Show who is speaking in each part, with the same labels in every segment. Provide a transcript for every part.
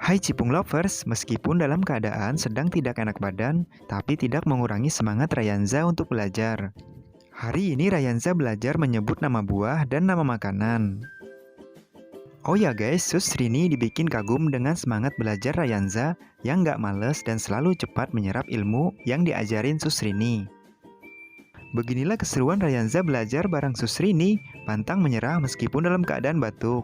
Speaker 1: Hai Cipung Lovers, meskipun dalam keadaan sedang tidak enak badan, tapi tidak mengurangi semangat Rayanza untuk belajar. Hari ini Rayanza belajar menyebut nama buah dan nama makanan. Oh ya guys, Sus Rini dibikin kagum dengan semangat belajar Rayanza yang gak males dan selalu cepat menyerap ilmu yang diajarin Sus Rini. Beginilah keseruan Rayanza belajar bareng Sus Rini, pantang menyerah meskipun dalam keadaan batuk.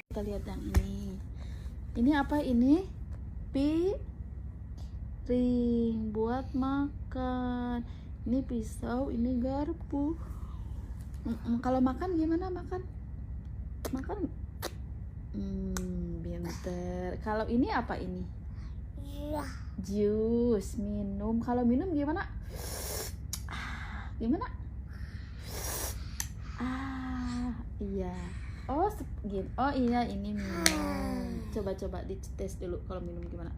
Speaker 2: Kita lihat yang ini. Ini apa ini? Piring buat makan. Ini pisau, ini garpu. Kalau makan gimana makan? Makan. Pinter. Kalau ini apa ini? Jus, minum. Kalau minum gimana? Gimana? Iya. Oh, gini. Oh iya, ini minum. Coba dites dulu kalau minum gimana.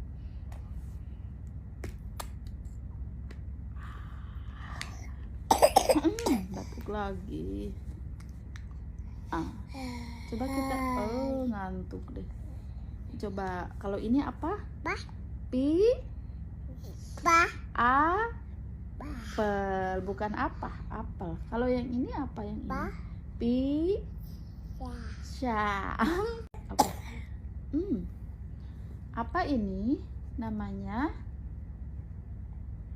Speaker 2: Batuk lagi. Coba kita. Oh, ngantuk deh. Coba kalau ini apa? Apel, bukan apa? Apel. Kalau yang ini apa yang ini? Apa? Apa ini namanya?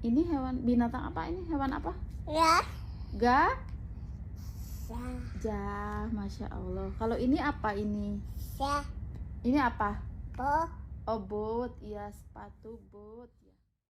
Speaker 2: Ini hewan binatang apa ini? Hewan apa? Gajah, Masya Allah. Kalau ini apa ini? Ini apa? Oh, bot. Iya, sepatu bot ya.